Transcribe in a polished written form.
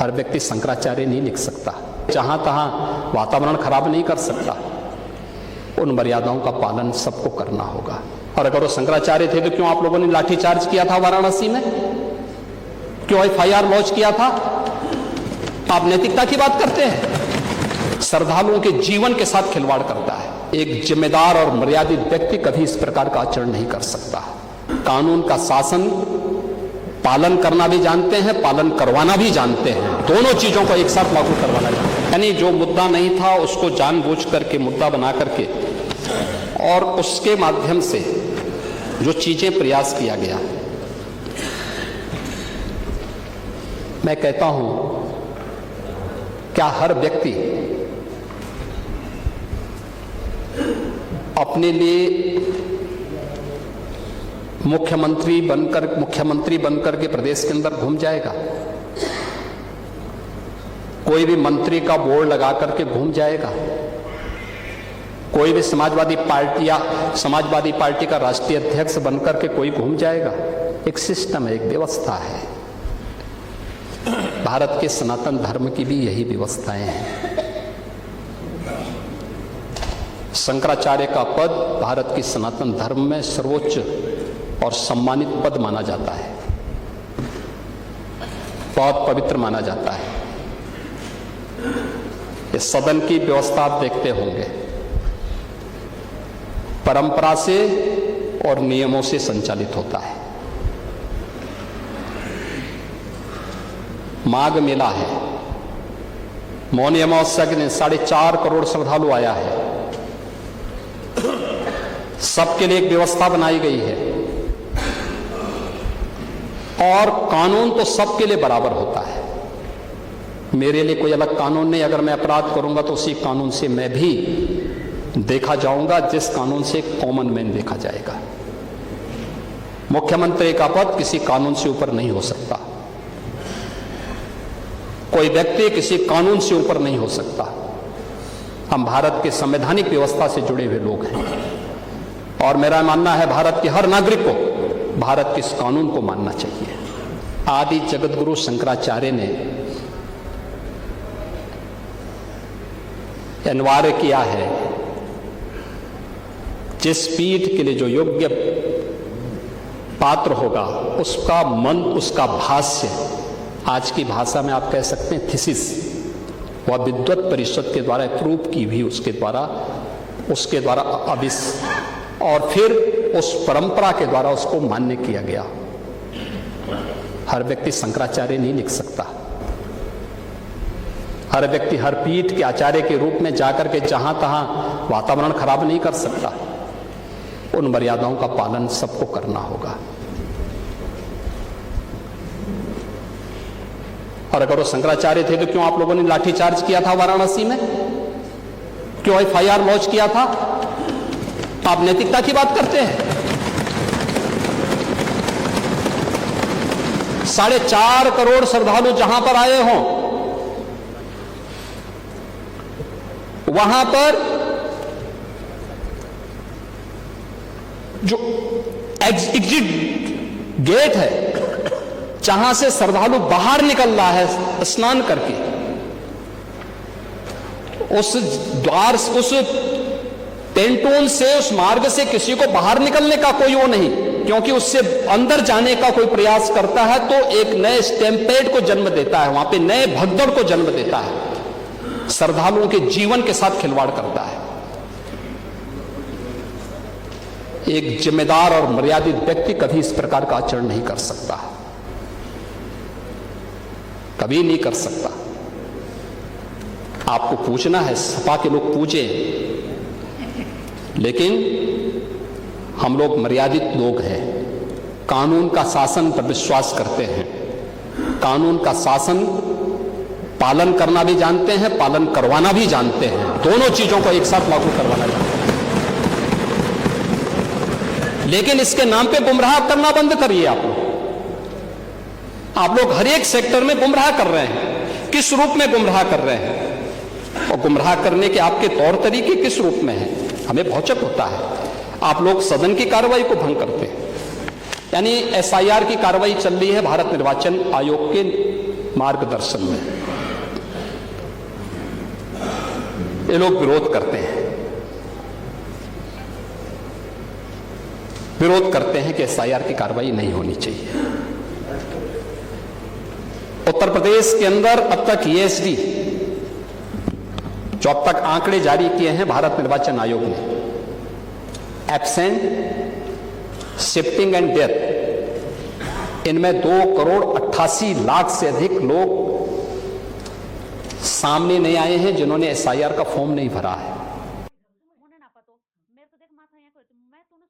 हर व्यक्ति शंकराचार्य नहीं लिख सकता, जहां तहां वातावरण खराब नहीं कर सकता। उन मर्यादाओं का पालन सबको करना होगा। और अगर वो शंकराचार्य थे तो क्यों आप लोगों ने लाठीचार्ज किया था वाराणसी में? क्यों FIR लॉन्च किया था? आप नैतिकता की बात करते हैं, श्रद्धालुओं के जीवन के साथ खिलवाड़ करता है। एक जिम्मेदार और मर्यादित व्यक्ति कभी इस प्रकार का आचरण नहीं कर सकता। कानून का शासन पालन करना भी जानते हैं, पालन करवाना भी जानते हैं, दोनों चीजों को एक साथ लागू करवाना जानते हैं। यानी जो मुद्दा नहीं था उसको जानबूझ करके मुद्दा बना करके और उसके माध्यम से जो चीजें प्रयास किया गया, मैं कहता हूं क्या हर व्यक्ति अपने लिए मुख्यमंत्री बनकर के प्रदेश के अंदर घूम जाएगा? कोई भी मंत्री का बोर्ड लगा करके घूम जाएगा? कोई भी समाजवादी पार्टी का राष्ट्रीय अध्यक्ष बनकर के कोई घूम जाएगा? एक सिस्टम है, एक व्यवस्था है। भारत के सनातन धर्म की भी यही व्यवस्थाएं हैं। शंकराचार्य का पद भारत की सनातन धर्म में सर्वोच्च और सम्मानित पद माना जाता है, बहुत पवित्र माना जाता है। इस सदन की व्यवस्था आप देखते होंगे, परंपरा से और नियमों से संचालित होता है। माघ मेला है, मौनी अमावस्या के दिन 4.5 करोड़ श्रद्धालु आया है। सबके लिए एक व्यवस्था बनाई गई है और कानून तो सबके लिए बराबर होता है। मेरे लिए कोई अलग कानून नहीं। अगर मैं अपराध करूंगा तो उसी कानून से मैं भी देखा जाऊंगा, जिस कानून से कॉमन मैन देखा जाएगा। मुख्यमंत्री का पद किसी कानून से ऊपर नहीं हो सकता। कोई व्यक्ति किसी कानून से ऊपर नहीं हो सकता। हम भारत के संवैधानिक व्यवस्था से जुड़े हुए लोग हैं और मेरा मानना है भारत के हर नागरिक को भारत के इस कानून को मानना चाहिए। आदि जगतगुरु शंकराचार्य ने अनिवार्य किया है, जिस पीठ के लिए जो योग्य पात्र होगा उसका मन, उसका भाष्य, आज की भाषा में आप कह सकते हैं थीसिस, वह विद्वत परिषद के द्वारा अप्रूव की हुई, उसके द्वारा और फिर उस परंपरा के द्वारा उसको मान्य किया गया। हर व्यक्ति शंकराचार्य नहीं लिख सकता। हर व्यक्ति हर पीठ के आचार्य के रूप में जाकर के जहां तहां वातावरण खराब नहीं कर सकता। उन मर्यादाओं का पालन सबको करना होगा। और अगर वो शंकराचार्य थे तो क्यों आप लोगों ने लाठीचार्ज किया था वाराणसी में? क्यों FIR लॉन्च किया था? आप नैतिकता की बात करते हैं। 4.5 करोड़ श्रद्धालु जहां पर आए हों, वहां पर जो एग्जिट गेट है, जहां से श्रद्धालु बाहर निकल रहा है स्नान करके, उस द्वार, उस पेंटून से, उस मार्ग से किसी को बाहर निकलने का कोई वो नहीं, क्योंकि उससे अंदर जाने का कोई प्रयास करता है तो एक नए स्टैम्पेड को जन्म देता है, वहां पे नए भगदड़ को जन्म देता है, श्रद्धालुओं के जीवन के साथ खिलवाड़ करता है। एक जिम्मेदार और मर्यादित व्यक्ति कभी इस प्रकार का आचरण नहीं कर सकता, कभी नहीं कर सकता। आपको पूछना है, सपा के लोग पूछे, लेकिन हम लोग मर्यादित लोग हैं, कानून का शासन पर विश्वास करते हैं, कानून का शासन पालन करना भी जानते हैं, पालन करवाना भी जानते हैं, दोनों चीजों को एक साथ लागू करवाना जानते हैं। लेकिन इसके नाम पे गुमराह करना बंद करिए। आप लोग हर एक सेक्टर में गुमराह कर रहे हैं। किस रूप में गुमराह कर रहे हैं? और गुमराह करने के आपके तौर तरीके किस रूप में हैं? हमें भौचक होता है। आप लोग सदन की कार्रवाई को भंग करते हैं। यानी SIR की कार्रवाई चल रही है भारत निर्वाचन आयोग के मार्गदर्शन में ये लोग विरोध करते हैं, कि एसआईआर की कार्रवाई नहीं होनी चाहिए। उत्तर प्रदेश के अंदर अब तक ईएसडी जो अब तक आंकड़े जारी किए हैं भारत निर्वाचन आयोग ने, एब्सेंट, शिफ्टिंग एंड डेथ, इनमें 2,88,00,000 से अधिक लोग सामने नहीं आए हैं जिन्होंने एसआईआर का फॉर्म नहीं भरा है।